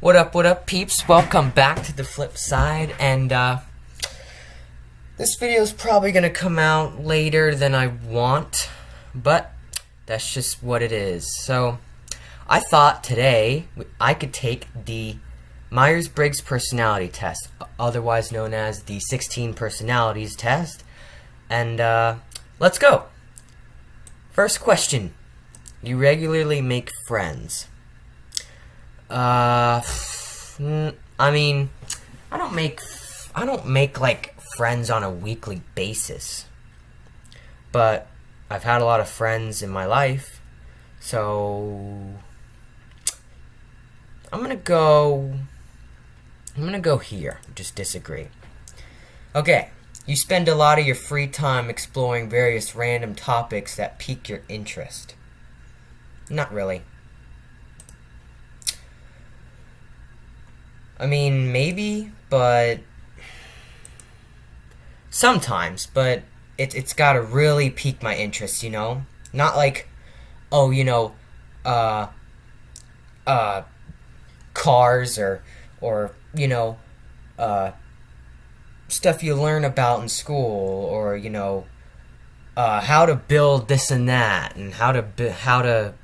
What up, peeps? Welcome back to the flip side, and, this video is probably gonna come out later than I want, but that's just what it is. So, I thought today I could take the Myers-Briggs personality test, otherwise known as the 16 personalities test, and, let's go! First question. You regularly make friends? I mean, I don't make like friends on a weekly basis. But I've had a lot of friends in my life, so I'm gonna go here. Just disagree. Okay. You spend a lot of your free time exploring various random topics that pique your interest. Not really. I mean, maybe, but sometimes, but it's gotta really pique my interest, you know? Not like, oh, you know, cars or you know, stuff you learn about in school, or, you know, how to build this and that, and how to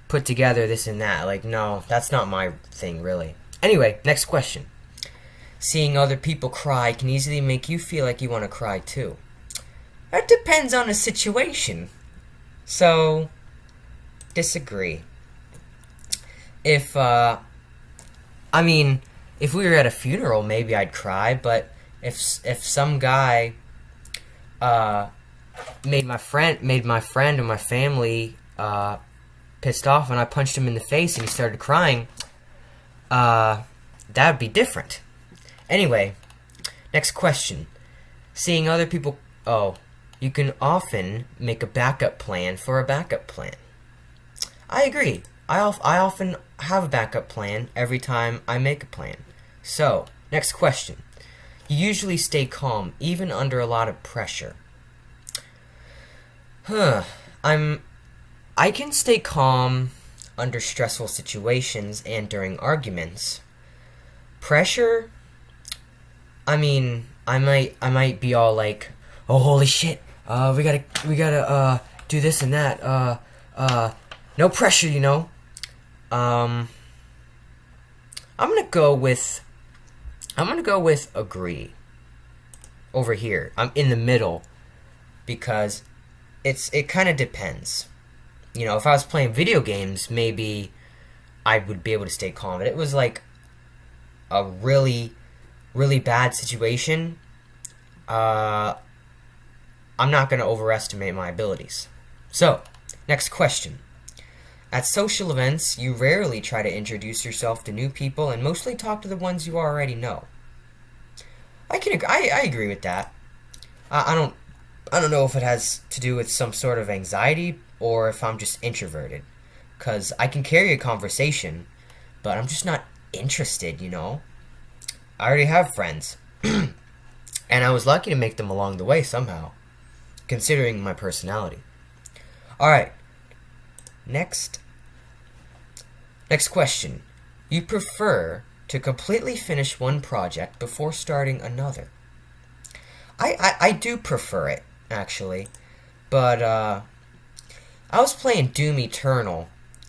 put together this and that. Like, no, that's not my thing, really. Anyway, next question. Seeing other people cry can easily make you feel like you want to cry too. That depends on the situation. So, disagree. If we were at a funeral, maybe I'd cry, but if some guy made my friend and my family pissed off and I punched him in the face and he started crying, that'd be different. Anyway, next question. Seeing other people... Oh, you can often make a backup plan for a backup plan. I agree. I often have a backup plan every time I make a plan. So, next question. You usually stay calm, even under a lot of pressure. I can stay calm under stressful situations and during arguments. Pressure, I mean, I might be all like, oh, holy shit, we gotta do this and that, no pressure, you know. I'm gonna go with agree. Over here, I'm in the middle, because it kind of depends. You know, if I was playing video games, maybe I would be able to stay calm. But it was like a really, really bad situation. I'm not going to overestimate my abilities. So, next question. At social events, you rarely try to introduce yourself to new people and mostly talk to the ones you already know. I agree with that. I don't know if it has to do with some sort of anxiety or if I'm just introverted. Because I can carry a conversation, but I'm just not interested, you know? I already have friends. And I was lucky to make them along the way somehow, considering my personality. Alright. Next question. You prefer to completely finish one project before starting another. I do prefer it, actually. But, I was playing Doom Eternal,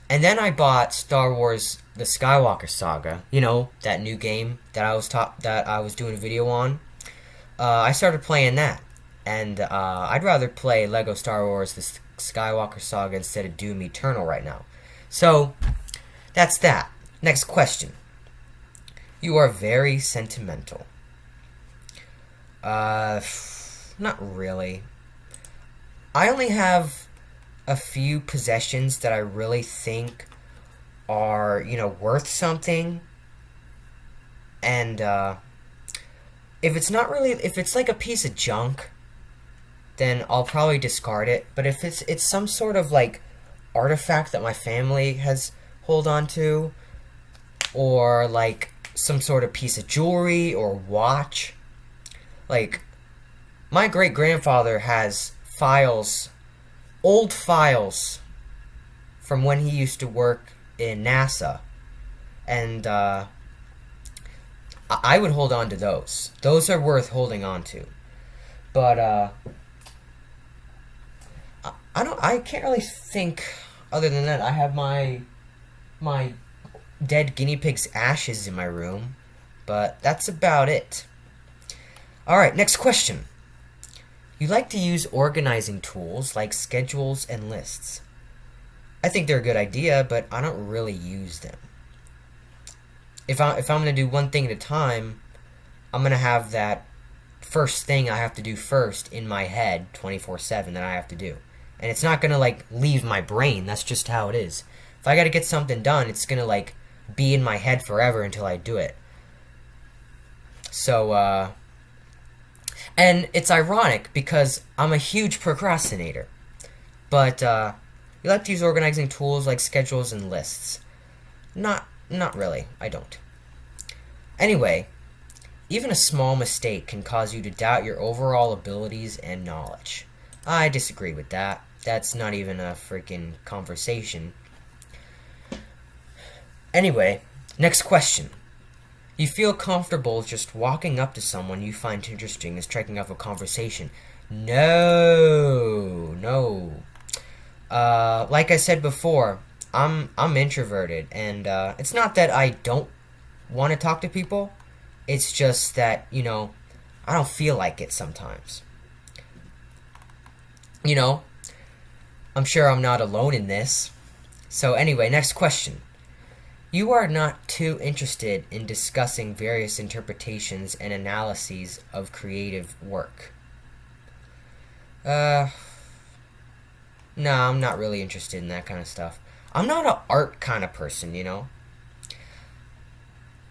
and then I bought Star Wars The Skywalker Saga, you know, that new game that I was doing a video on. I started playing that, and I'd rather play Lego Star Wars The Skywalker Saga instead of Doom Eternal right now. So, that's that. Next question. You are very sentimental. Not really. I only have a few possessions that I really think are, you know, worth something. And, if it's like a piece of junk, then I'll probably discard it. But if it's some sort of, like, artifact that my family has hold on to, or, like, some sort of piece of jewelry or watch, like, my great-grandfather has old files from when he used to work in NASA, and I would hold on to those. Those are worth holding on to. But I can't really think other than that. I have my dead guinea pig's ashes in my room, but that's about it. All right, next question. You like to use organizing tools like schedules and lists. I think they're a good idea, but I don't really use them. If I'm going to do one thing at a time, I'm going to have that first thing I have to do first in my head 24/7 that I have to do. And it's not going to like leave my brain. That's just how it is. If I got to get something done, it's going to like be in my head forever until I do it. So and it's ironic because I'm a huge procrastinator. But you like to use organizing tools like schedules and lists. Not really. I don't. Anyway, even a small mistake can cause you to doubt your overall abilities and knowledge. I disagree with that. That's not even a freaking conversation. Anyway, next question. You feel comfortable just walking up to someone you find interesting and striking up a conversation? No. Like I said before, I'm introverted, and it's not that I don't want to talk to people. It's just that, I don't feel like it sometimes. I'm sure I'm not alone in this. So anyway, next question. You are not too interested in discussing various interpretations and analyses of creative work. No, I'm not really interested in that kind of stuff. I'm not an art kind of person,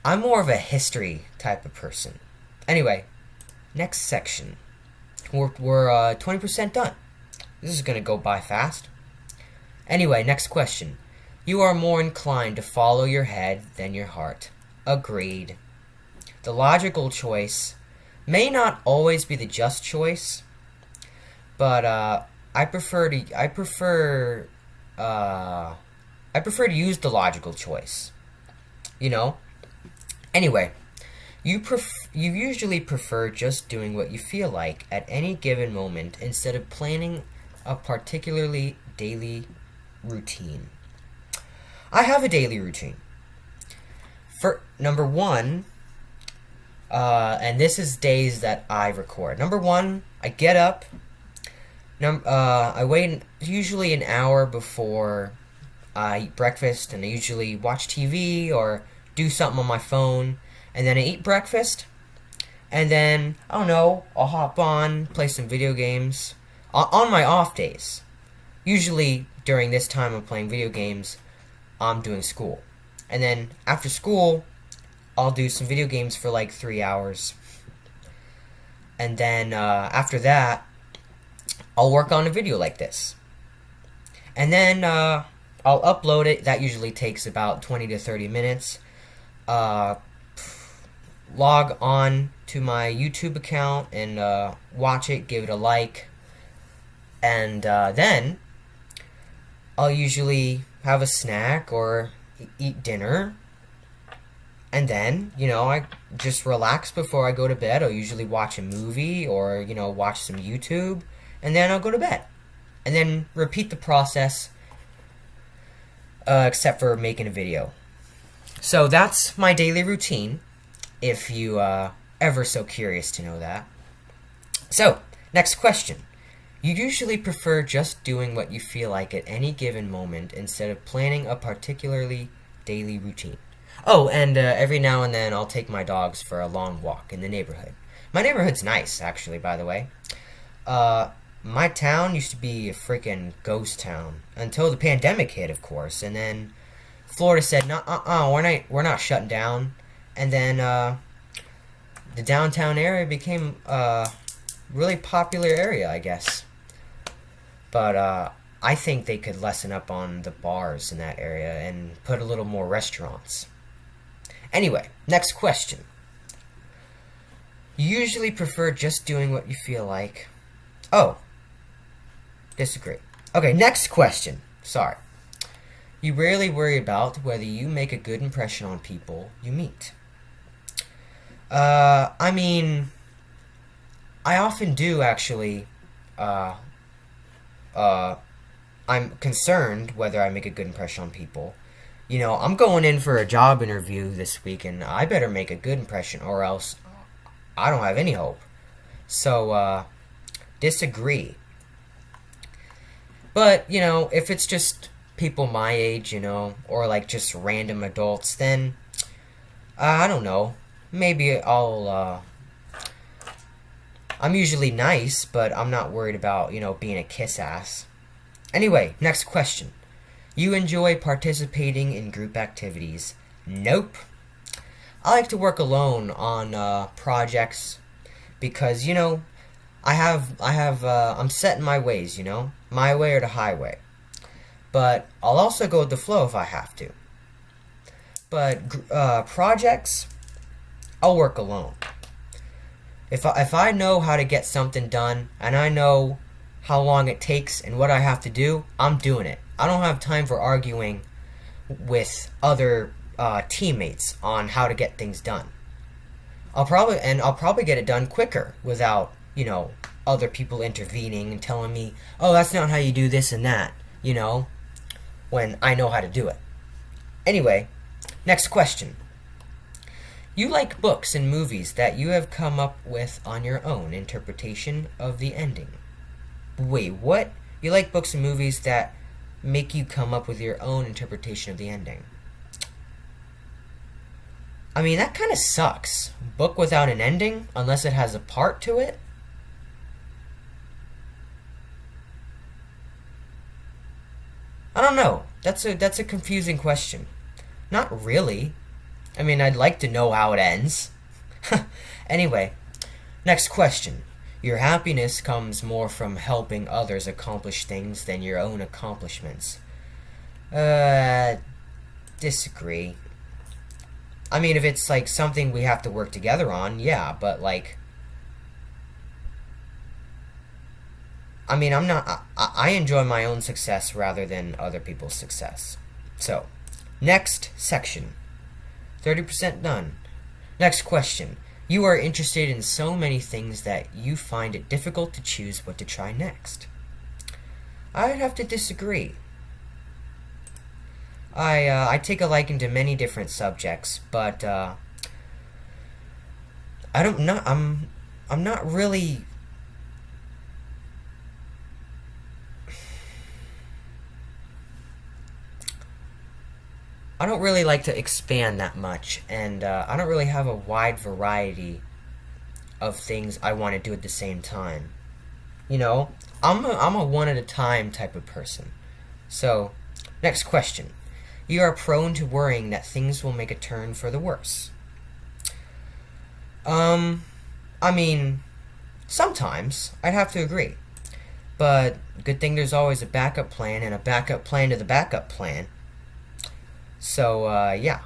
I'm more of a history type of person. Anyway, next section. We're 20% done. This is going to go by fast. Anyway, next question. You are more inclined to follow your head than your heart. Agreed. The logical choice may not always be the just choice, but I prefer to use the logical choice. Anyway, you usually prefer just doing what you feel like at any given moment instead of planning a particularly daily routine. I have a daily routine. For number one, and this is days that I record. Number one, I get up. I wait usually an hour before I eat breakfast, and I usually watch TV or do something on my phone, and then I eat breakfast, and then, I don't know, I'll hop on, play some video games on my off days. Usually during this time of playing video games, I'm doing school. And then after school, I'll do some video games for like 3 hours. And then after that, I'll work on a video like this. And then I'll upload it. That usually takes about 20 to 30 minutes. Log on to my YouTube account and watch it, give it a like. And then I'll usually have a snack or eat dinner. And then, I just relax before I go to bed. I'll usually watch a movie or, watch some YouTube. And then I'll go to bed. And then repeat the process, except for making a video. So that's my daily routine, if you ever so curious to know that. So, next question. You usually prefer just doing what you feel like at any given moment instead of planning a particularly daily routine. Oh, and every now and then I'll take my dogs for a long walk in the neighborhood. My neighborhood's nice, actually, by the way. My town used to be a freaking ghost town until the pandemic hit, of course, and then Florida said, "No, we're not shutting down." And then the downtown area became a really popular area, I guess. But I think they could lessen up on the bars in that area and put a little more restaurants. Anyway, next question. You usually prefer just doing what you feel like. Oh, disagree. Okay, next question. Sorry. You rarely worry about whether you make a good impression on people you meet. I mean, I often do actually. Uh, uh, I'm concerned whether I make a good impression on people. You know, I'm going in for a job interview this week, and I better make a good impression, or else I don't have any hope. So, disagree. But, you know, if it's just people my age, you know, or like just random adults, then I don't know. Maybe I'm usually nice, but I'm not worried about, you know, being a kiss ass. Anyway, next question. You enjoy participating in group activities? Nope. I like to work alone on projects because, you know, I'm set in my ways, you know, my way or the highway. But I'll also go with the flow if I have to. But projects, I'll work alone. If I know how to get something done and I know how long it takes and what I have to do, I'm doing it. I don't have time for arguing with other teammates on how to get things done. I'll probably get it done quicker without, you know, other people intervening and telling me, "Oh, that's not how you do this and that," you know, when I know how to do it. Anyway, next question. You like books and movies that you have come up with on your own interpretation of the ending. Wait, what? You like books and movies that make you come up with your own interpretation of the ending? I mean, that kind of sucks. Book without an ending, unless it has a part to it? I don't know. That's a confusing question. Not really. I mean, I'd like to know how it ends. Anyway, next question. Your happiness comes more from helping others accomplish things than your own accomplishments. Uh, Disagree. I mean, if it's like something we have to work together on, yeah, but like, I mean, I enjoy my own success rather than other people's success. So, next section. 30% done. Next question. You are interested in so many things that you find it difficult to choose what to try next. I'd have to disagree. I take a liking to many different subjects, but I don't not I'm not really I don't really like to expand that much, and I don't really have a wide variety of things I want to do at the same time. You know, I'm a one at a time type of person. So, next question. You are prone to worrying that things will make a turn for the worse. Um, I mean, sometimes I'd have to agree. But good thing there's always a backup plan and a backup plan to the backup plan. So, yeah.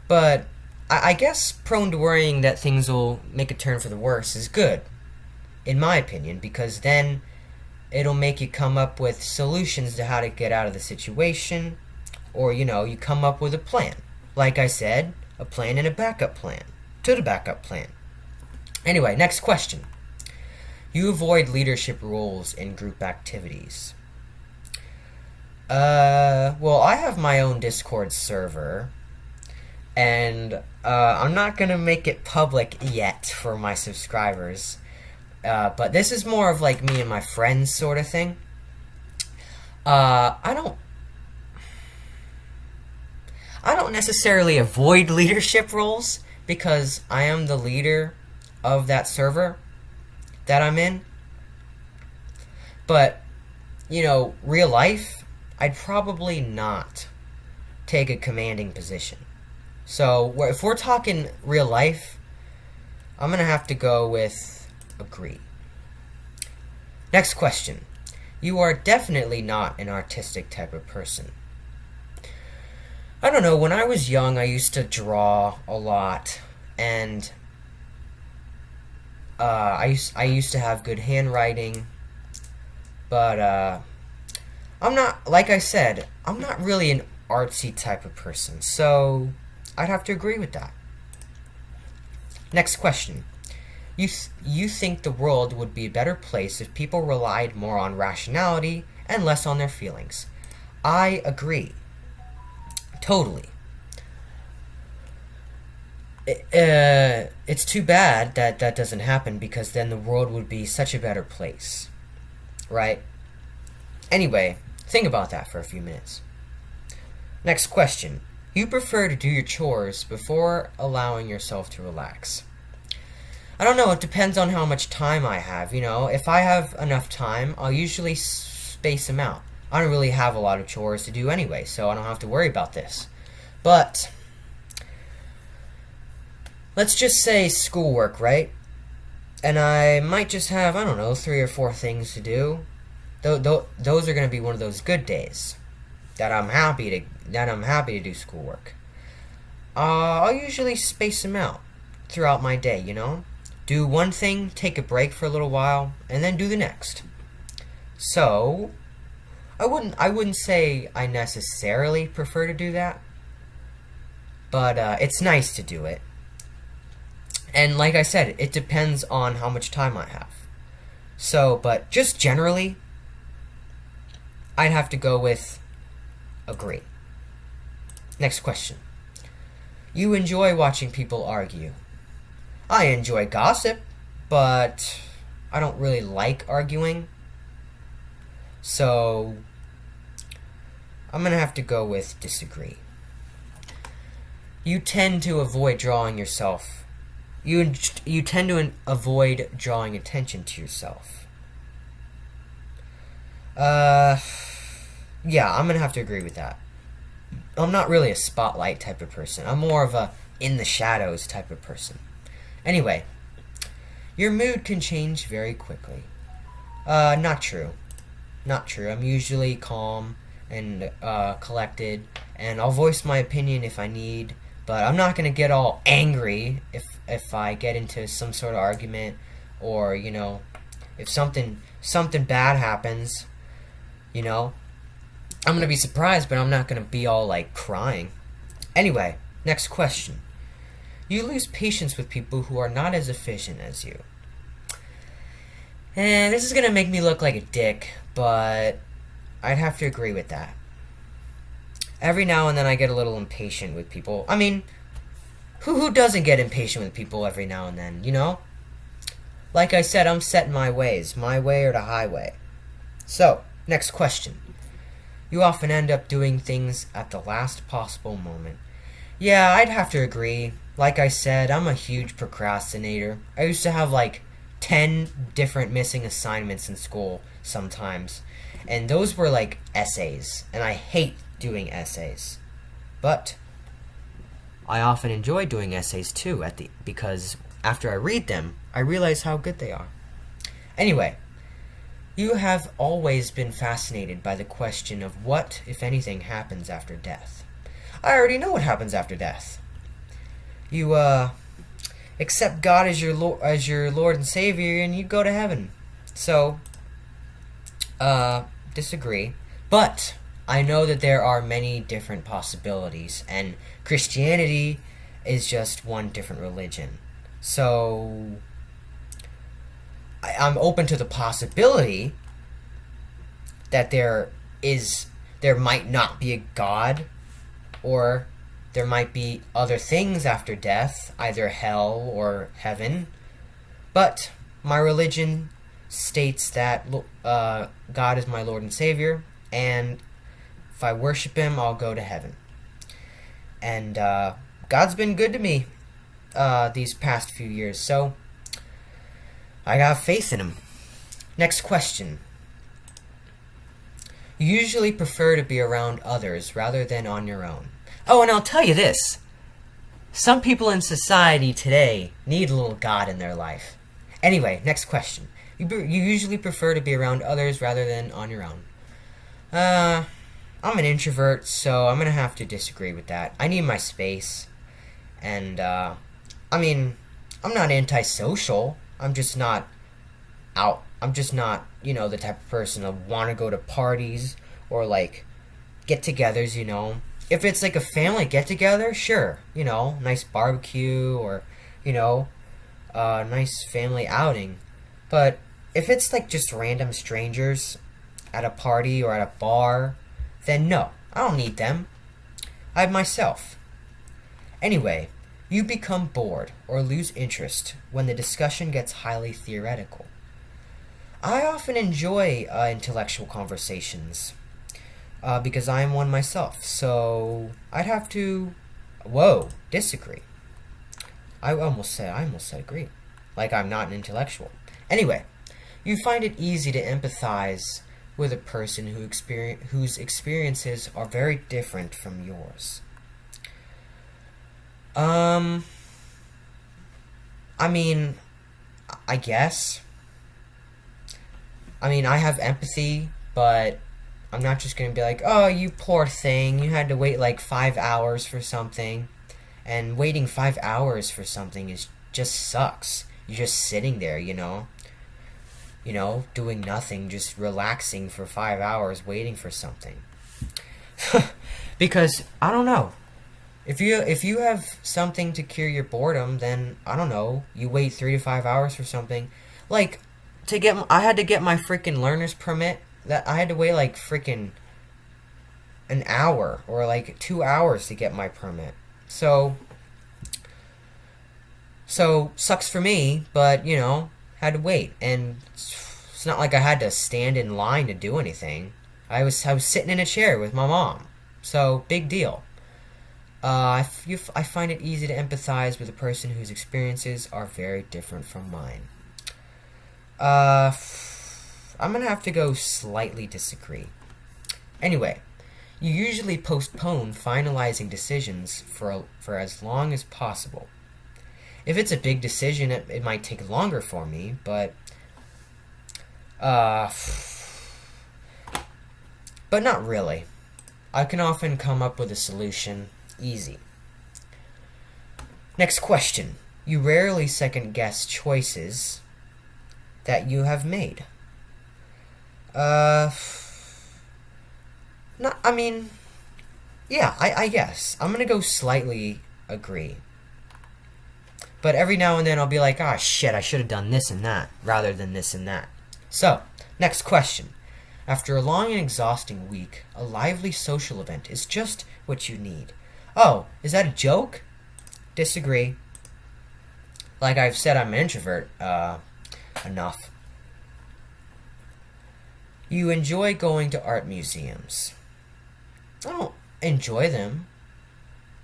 But I guess prone to worrying that things will make a turn for the worse is good, in my opinion, because then it'll make you come up with solutions to how to get out of the situation, or, you know, you come up with a plan. Like I said, a plan and a backup plan to the backup plan. Anyway, next question. You avoid leadership roles in group activities. Well, I have my own Discord server, and I'm not gonna make it public yet for my subscribers. But this is more of like me and my friends sort of thing. I don't necessarily avoid leadership roles because I am the leader of that server that I'm in. But, you know, real life, I'd probably not take a commanding position. So, if we're talking real life, I'm going to have to go with agree. Next question. You are definitely not an artistic type of person. I don't know, when I was young, I used to draw a lot, and I used to have good handwriting, but I'm not, like I said, I'm not really an artsy type of person, so I'd have to agree with that. Next question. You think the world would be a better place if people relied more on rationality and less on their feelings. I agree. Totally. It's too bad that that doesn't happen because then the world would be such a better place. Right? Anyway, think about that for a few minutes. Next question. You prefer to do your chores before allowing yourself to relax. I don't know, it depends on how much time I have, If I have enough time, I'll usually space them out. I don't really have a lot of chores to do anyway, so I don't have to worry about this. But let's just say schoolwork, right? And I might just have, I don't know, 3 or 4 things to do. Those are going to be one of those good days that I'm happy to do schoolwork. I'll usually space them out throughout my day, Do one thing, take a break for a little while, and then do the next. So, I wouldn't say I necessarily prefer to do that, but it's nice to do it. And like I said, it depends on how much time I have. So, but just generally, I'd have to go with agree. Next question. You enjoy watching people argue. I enjoy gossip, but I don't really like arguing. So, I'm going to have to go with disagree. You tend to avoid drawing yourself. You tend to avoid drawing attention to yourself. Yeah, I'm going to have to agree with that. I'm not really a spotlight type of person. I'm more of a in the shadows type of person. Anyway, your mood can change very quickly. Not true. Not true. I'm usually calm and collected, and I'll voice my opinion if I need, but I'm not going to get all angry if I get into some sort of argument, or, if something bad happens, I'm going to be surprised, but I'm not going to be all, crying. Anyway, next question. You lose patience with people who are not as efficient as you. And this is going to make me look like a dick, but I'd have to agree with that. Every now and then I get a little impatient with people. I mean, who doesn't get impatient with people every now and then, Like I said, I'm set in my ways, my way or the highway. So, next question. You often end up doing things at the last possible moment. Yeah, I'd have to agree. Like I said, I'm a huge procrastinator. I used to have 10 different missing assignments in school sometimes. And those were essays. And I hate doing essays. But I often enjoy doing essays too because after I read them, I realize how good they are. Anyway, you have always been fascinated by the question of what, if anything, happens after death. I already know what happens after death. You accept God as your Lord and Savior, and you go to heaven. So, disagree. But I know that there are many different possibilities, and Christianity is just one different religion. So, I'm open to the possibility that there might not be a God, or there might be other things after death, either hell or heaven. But my religion states that God is my Lord and Savior, and if I worship Him, I'll go to heaven. And God's been good to me these past few years, so I got faith in Him. Next question. You usually prefer to be around others rather than on your own. Oh, and I'll tell you this. Some people in society today need a little God in their life. Anyway, next question. You usually prefer to be around others rather than on your own. I'm an introvert, so I'm going to have to disagree with that. I need my space. And, I'm not antisocial. I'm just not out. I'm just not, the type of person to want to go to parties or, get-togethers, If it's a family get-together, sure, nice barbecue or, a nice family outing. But if it's like just random strangers at a party or at a bar, then no, I don't need them. I have myself. Anyway, you become bored or lose interest when the discussion gets highly theoretical. I often enjoy intellectual conversations because I am one myself, so I'd have to, disagree. I almost said agree. Like I'm not an intellectual. Anyway, you find it easy to empathize with a person whose experiences are very different from yours. I mean, I guess. I mean, I have empathy, but I'm not just going to be like, oh, you poor thing, you had to wait like 5 hours for something. And waiting 5 hours for something just sucks. You're just sitting there, doing nothing, just relaxing for 5 hours waiting for something. Because, I don't know. If you have something to cure your boredom, then, I don't know, you wait 3 to 5 hours for something. Like, I had to get my freaking learner's permit. That I had to wait like freaking an hour or like 2 hours to get my permit. So sucks for me, but had to wait, and it's not like I had to stand in line to do anything. I was sitting in a chair with my mom, so big deal. I find it easy to empathize with a person whose experiences are very different from mine. I'm gonna have to go slightly disagree. Anyway, you usually postpone finalizing decisions for as long as possible. If it's a big decision, it might take longer for me, but not really. I can often come up with a solution easy. Next question. You rarely second guess choices that you have made. I guess. I'm gonna go slightly agree. But every now and then I'll be like, shit, I should have done this and that, rather than this and that. So, next question. After a long and exhausting week, a lively social event is just what you need. Oh, is that a joke? Disagree. Like I've said, I'm an introvert, enough. You enjoy going to art museums. I don't enjoy them,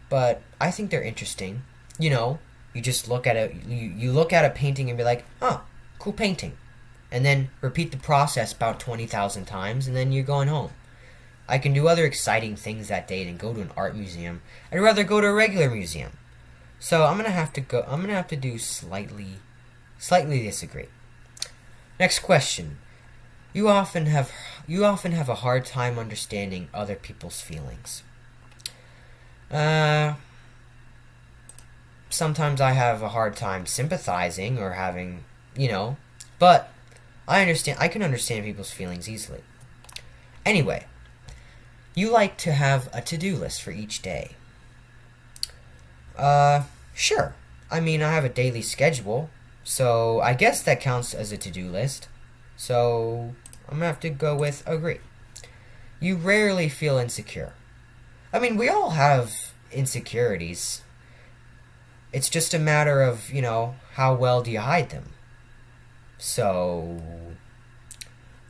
but I think they're interesting. You just look at it, you look at a painting and be like, cool painting. And then repeat the process about 20,000 times, and then you're going home. I can do other exciting things that day than go to an art museum. I'd rather go to a regular museum. So I'm gonna have to do slightly disagree. Next question. You often have a hard time understanding other people's feelings. Sometimes I have a hard time sympathizing or having, but I can understand people's feelings easily. Anyway, you like to have a to-do list for each day. Sure. I have a daily schedule, so I guess that counts as a to-do list. So I'm gonna have to go with agree. You rarely feel insecure. We all have insecurities. It's just a matter of, how well do you hide them. So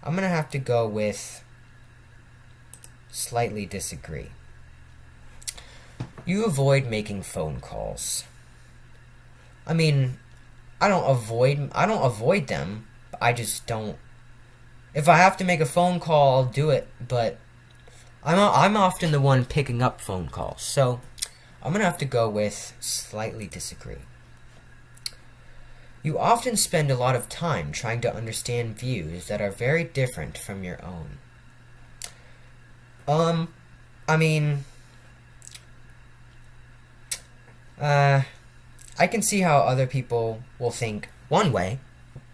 I'm gonna have to go with slightly disagree. You avoid making phone calls. I don't avoid them. I just don't. If I have to make a phone call, I'll do it. But I'm often the one picking up phone calls. So I'm gonna have to go with slightly disagree. You often spend a lot of time trying to understand views that are very different from your own. I can see how other people will think one way.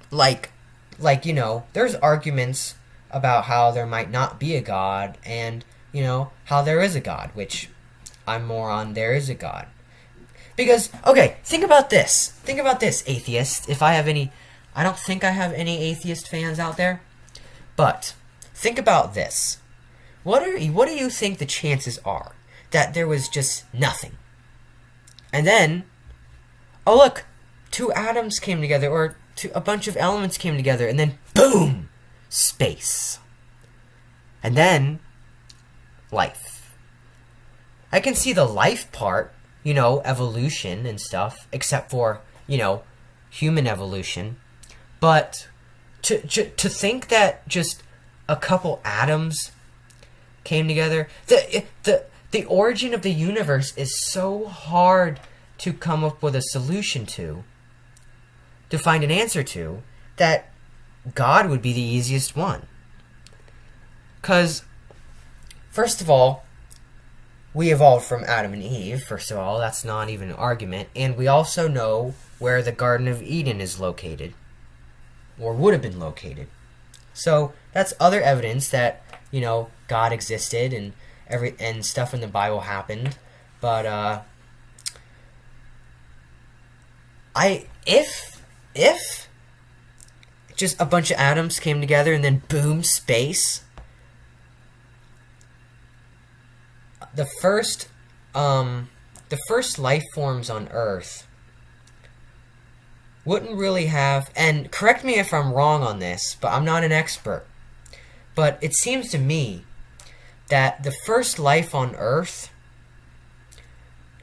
Like, there's arguments about how there might not be a God and, how there is a God, which I'm more on there is a God. Because, okay, think about this. Think about this, atheist. If I have any... I don't think I have any atheist fans out there. But, think about this. What do you think the chances are that there was just nothing? And then, oh look, two atoms came together, or a bunch of elements came together, and then boom! Space. And then, life. I can see the life part, evolution and stuff, except for, human evolution. But to think that just a couple atoms came together, the origin of the universe is so hard to come up with a solution to find an answer to, that God would be the easiest one. Because, first of all, we evolved from Adam and Eve, first of all. That's not even an argument. And we also know where the Garden of Eden is located. Or would have been located. So, that's other evidence that, God existed and stuff in the Bible happened. But, if just a bunch of atoms came together and then boom, space... The first life forms on Earth wouldn't really have, and correct me if I'm wrong on this, but I'm not an expert, but it seems to me that the first life on Earth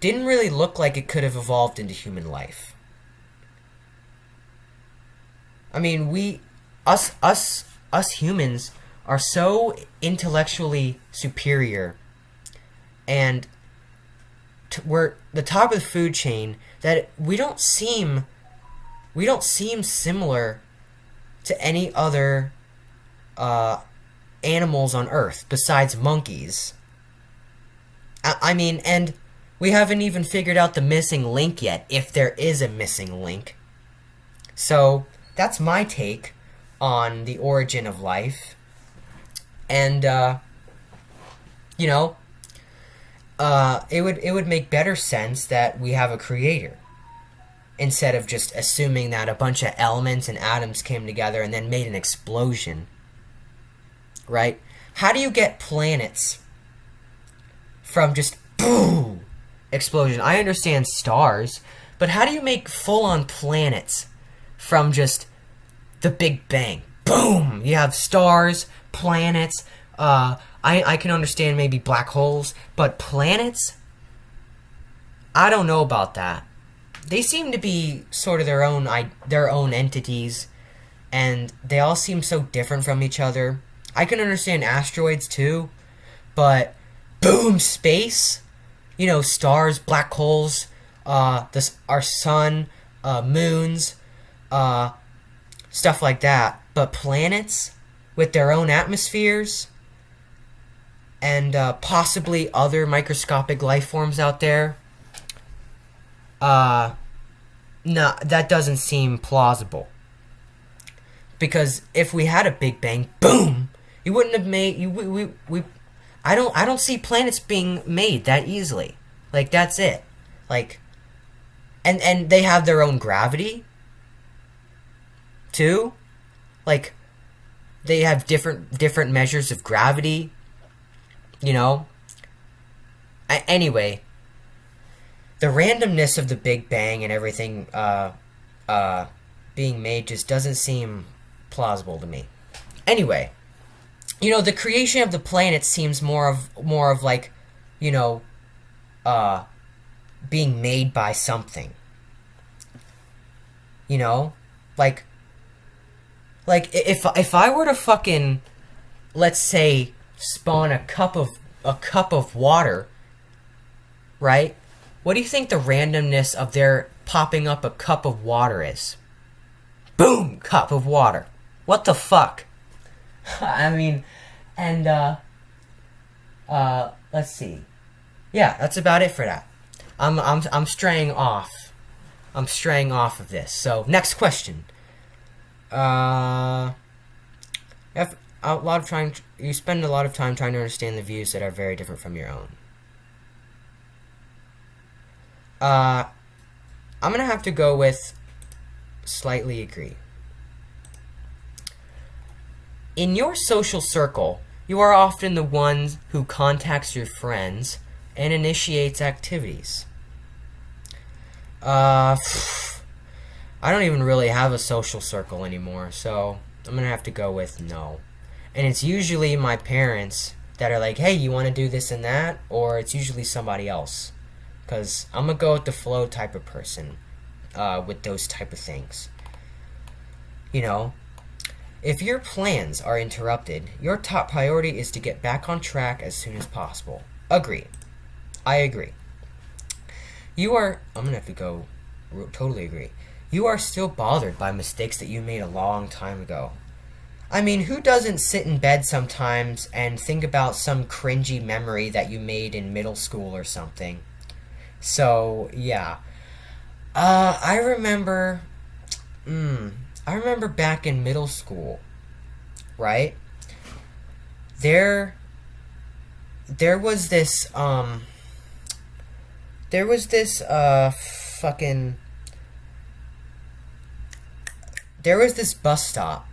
didn't really look like it could have evolved into human life. I mean, us humans are so intellectually superior, and we're the top of the food chain, that we don't seem similar to any other animals on Earth besides monkeys. I mean, and we haven't even figured out the missing link yet, if there is a missing link. So that's my take on the origin of life. And it would make better sense that we have a creator, instead of just assuming that a bunch of elements and atoms came together and then made an explosion. Right? How do you get planets from just boom explosion? I understand stars, but how do you make full-on planets from just the Big Bang? Boom! You have stars, planets, I can understand maybe black holes, but planets? I don't know about that. They seem to be sort of their own entities, and they all seem so different from each other. I can understand asteroids too, but boom, space? Stars, black holes, our sun, moons, stuff like that. But planets with their own atmospheres, and possibly other microscopic life forms out there. No, that doesn't seem plausible. Because if we had a Big Bang, boom, you wouldn't have made I don't see planets being made that easily. Like, that's it. Like, and they have their own gravity too. Like, they have different measures of gravity. Anyway, the randomness of the Big Bang and everything being made just doesn't seem plausible to me. Anyway, the creation of the planet seems more of like, being made by something. Like if I were to fucking, let's say, spawn a cup of water, right? What do you think the randomness of their popping up a cup of water is? Boom, cup of water. What the fuck? I mean, and let's see. Yeah, that's about it for that. I'm straying off. I'm straying off of this. So, next question. You spend a lot of time trying to understand the views that are very different from your own. I'm gonna have to go with slightly agree. In your social circle, you are often the one who contacts your friends and initiates activities. I don't even really have a social circle anymore, so I'm gonna have to go with no. And it's usually my parents that are like, hey, you want to do this and that? Or it's usually somebody else. Because I'm gonna go with the flow type of person with those type of things. You know, if your plans are interrupted, your top priority is to get back on track as soon as possible. Agree. I agree. I'm gonna have to go totally agree. You are still bothered by mistakes that you made a long time ago. I mean, who doesn't sit in bed sometimes and think about some cringy memory that you made in middle school or something? So, yeah. I remember back in middle school, right? There was this bus stop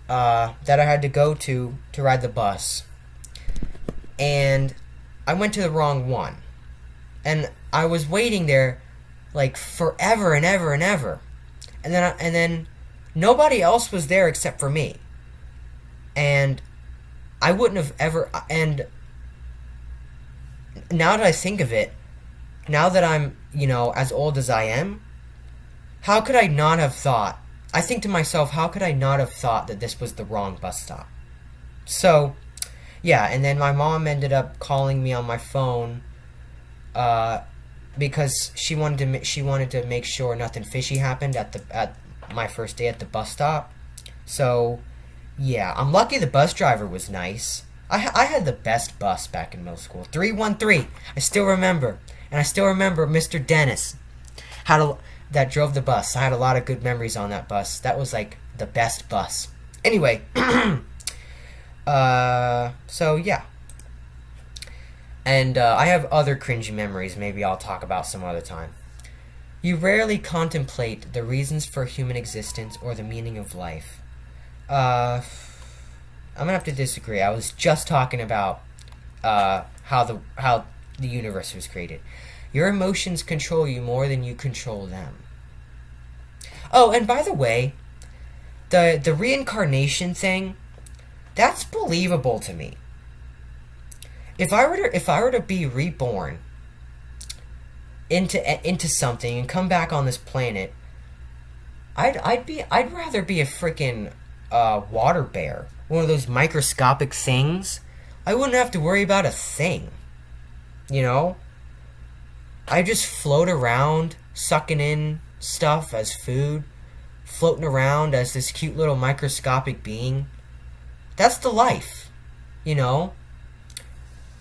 that I had to go to ride the bus, and I went to the wrong one, and I was waiting there like forever and ever and ever, and then nobody else was there except for me, and I wouldn't have ever. And now that I think of it, now that I'm as old as I am, how could I not have thought? I think to myself, how could I not have thought that this was the wrong bus stop? So, yeah, and then my mom ended up calling me on my phone because she wanted to make sure nothing fishy happened at my first day at the bus stop. So, yeah, I'm lucky the bus driver was nice. I had the best bus back in middle school, 313. I still remember, and I still remember Mr. Dennis that drove the bus. I had a lot of good memories on that bus. That was like the best bus. Anyway, so yeah. And I have other cringy memories maybe I'll talk about some other time. You rarely contemplate the reasons for human existence or the meaning of life. I'm gonna have to disagree. I was just talking about how the universe was created. Your emotions control you more than you control them. Oh, and by the way, the reincarnation thing, that's believable to me. If I were to be reborn into something and come back on this planet, I'd rather be a freaking water bear, one of those microscopic things. I wouldn't have to worry about a thing. I just float around, sucking in stuff as food, floating around as this cute little microscopic being. That's the life,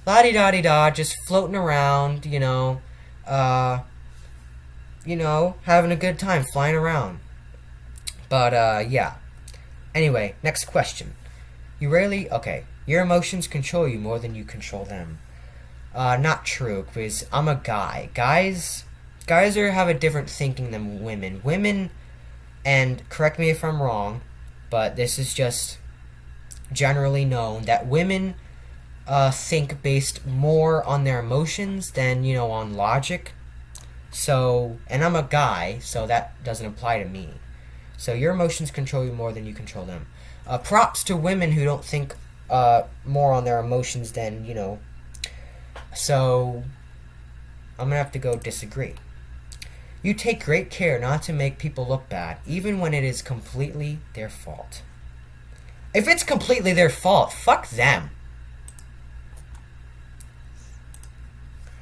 La-di-da-di-da, just floating around, having a good time, flying around. But, yeah. Anyway, next question. Your emotions control you more than you control them. Not true, because I'm a guy. Guys have a different thinking than women. Women, and correct me if I'm wrong, but this is just generally known, that women think based more on their emotions than, on logic. So, and I'm a guy, so that doesn't apply to me. So your emotions control you more than you control them. Props to women who don't think more on their emotions than, So, I'm going to have to go disagree. You take great care not to make people look bad, even when it is completely their fault. If it's completely their fault, fuck them.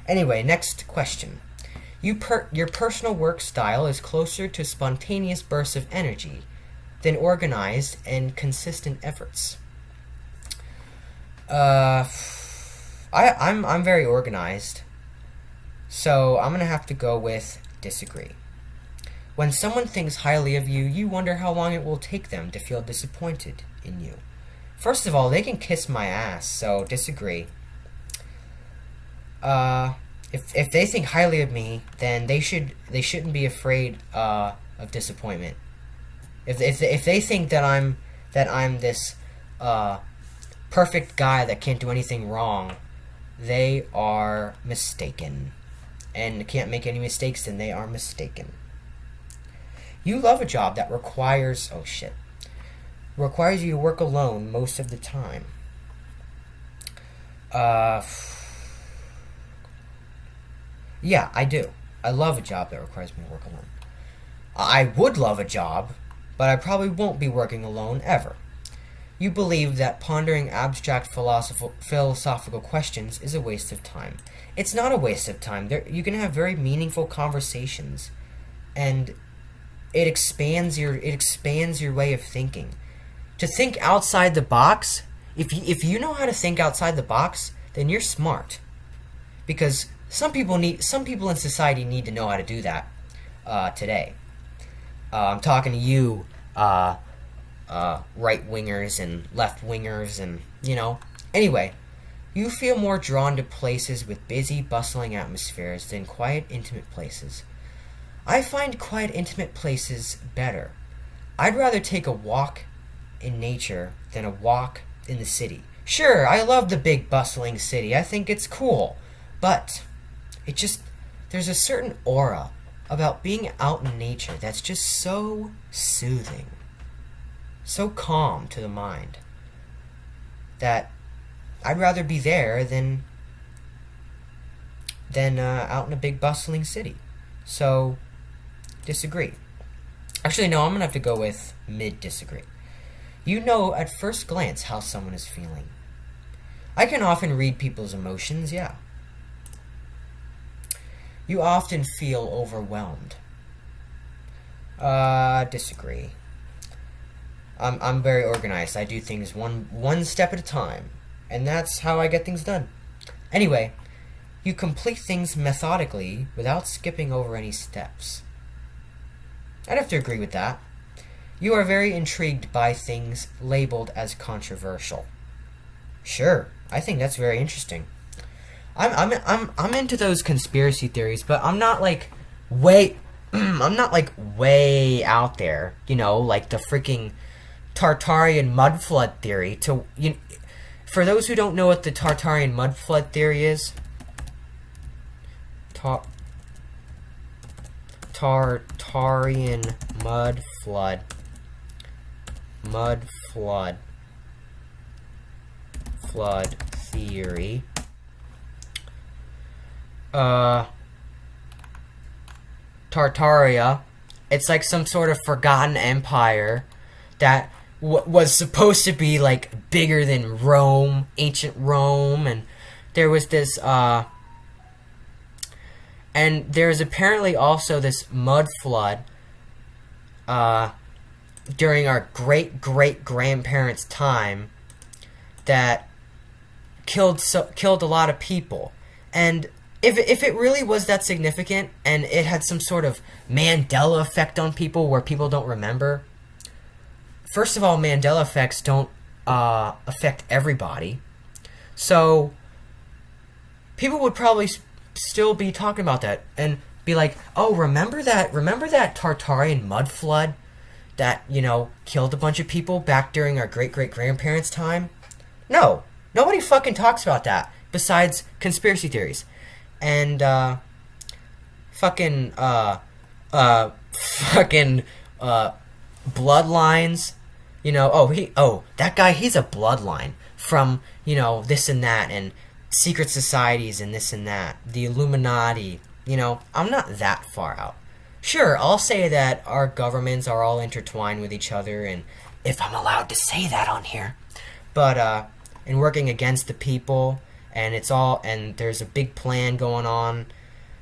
Anyway, next question. Your personal work style is closer to spontaneous bursts of energy than organized and consistent efforts. I'm very organized, so I'm gonna have to go with disagree. When someone thinks highly of you, you wonder how long it will take them to feel disappointed in you. First of all, they can kiss my ass, so disagree. if they think highly of me, then they shouldn't be afraid of disappointment. If they think that I'm this perfect guy that can't do anything wrong, they are mistaken, and can't make any mistakes. Then they are mistaken. You love a job that requires you to work alone most of the time. Yeah, I do. I love a job that requires me to work alone. I would love a job, but I probably won't be working alone ever. You believe that pondering abstract philosophical questions is a waste of time. It's not a waste of time. You can have very meaningful conversations, and it expands your way of thinking. To think outside the box, if you know how to think outside the box, then you're smart. Because some people in society need to know how to do that today. I'm talking to you, right-wingers and left-wingers, and, Anyway, you feel more drawn to places with busy, bustling atmospheres than quiet, intimate places. I find quiet, intimate places better. I'd rather take a walk in nature than a walk in the city. Sure, I love the big, bustling city. I think it's cool. But there's a certain aura about being out in nature that's just so soothing, so calm to the mind, that I'd rather be there than out in a big, bustling city. So, disagree. Actually, no, I'm going to have to go with mid-disagree. You know at first glance how someone is feeling. I can often read people's emotions, yeah. You often feel overwhelmed. Disagree. I'm very organized. I do things one step at a time, and that's how I get things done. Anyway, you complete things methodically without skipping over any steps. I'd have to agree with that. You are very intrigued by things labeled as controversial. Sure, I think that's very interesting. I'm into those conspiracy theories, but I'm not like way out there, like the freaking Tartarian mud flood theory. For those who don't know what the Tartarian mud flood theory is, Tartarian mud flood theory. Tartaria, it's like some sort of forgotten empire that was supposed to be like bigger than Rome, ancient Rome, and there was this and there's apparently also this mud flood during our great-great-grandparents' time that killed a lot of people. And if it really was that significant, and it had some sort of Mandela effect on people where people don't remember, first of all, Mandela effects don't affect everybody. So people would probably still be talking about that and be like, oh, remember that Tartarian mud flood that, killed a bunch of people back during our great-great-grandparents' time? No. Nobody fucking talks about that besides conspiracy theories. And, bloodlines, that guy, he's a bloodline from, this and that, and secret societies and this and that, the Illuminati, I'm not that far out. Sure, I'll say that our governments are all intertwined with each other, and if I'm allowed to say that on here, but, and working against the people, and there's a big plan going on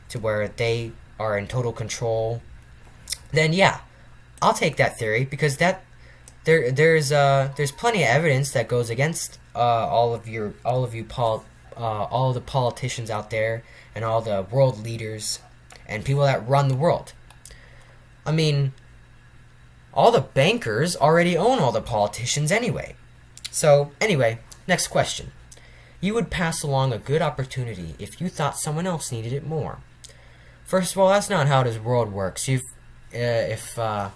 to where they are in total control, then yeah, I'll take that theory, because there's plenty of evidence that goes against all of the politicians out there and all the world leaders and people that run the world. I mean, all the bankers already own all the politicians anyway. So, anyway, next question. You would pass along a good opportunity if you thought someone else needed it more. First of all, that's not how this world works. If the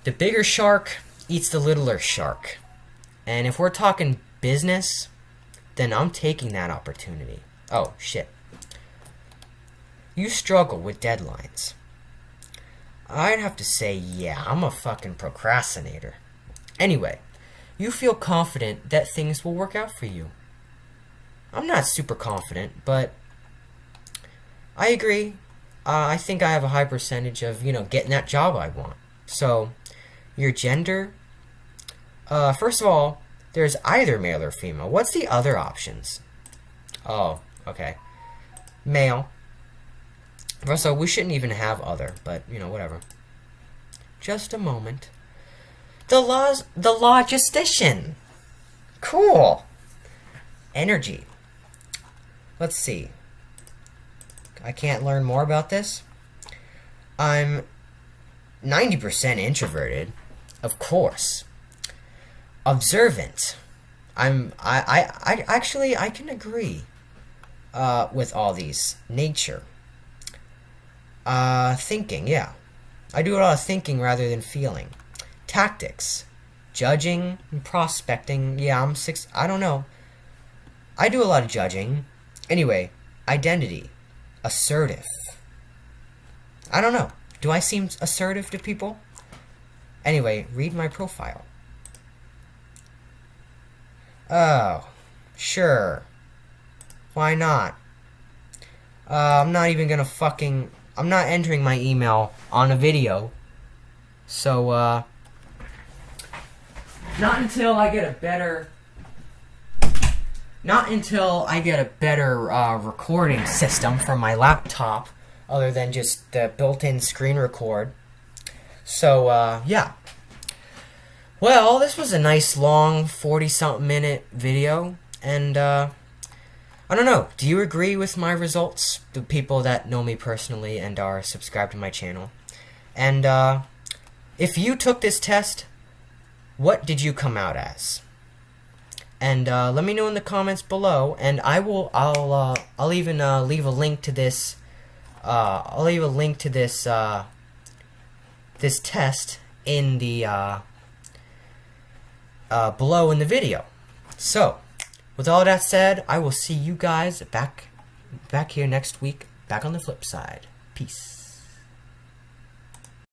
bigger shark eats the littler shark, and if we're talking business, then I'm taking that opportunity. Oh, shit. You struggle with deadlines. I'd have to say, yeah, I'm a fucking procrastinator. Anyway, you feel confident that things will work out for you. I'm not super confident, but I agree. I think I have a high percentage of, getting that job I want. So, your gender? First of all, there's either male or female. What's the other options? Oh, okay. Male. First of all, we shouldn't even have other, but, whatever. Just a moment. The logistician. Cool. Energy. Let's see. I can't learn more about this. I'm 90% introverted, of course. Observant. I actually can agree with all these. Nature. Thinking, yeah. I do a lot of thinking rather than feeling. Tactics. Judging and prospecting. Yeah, I don't know. I do a lot of judging. Anyway, identity. Assertive. I don't know. Do I seem assertive to people? Anyway, read my profile. Oh, sure. Why not? I'm not even gonna I'm not entering my email on a video. So, not until I get a better recording system from my laptop, other than just the built-in screen record. So, yeah. Well, this was a nice long 40-something minute video, and, I don't know, do you agree with my results? The people that know me personally and are subscribed to my channel. And, if you took this test, what did you come out as? And, let me know in the comments below, and I'll even, leave a link to this, this test in the, below in the video. So, with all that said, I will see you guys back here next week, back on the flip side. Peace.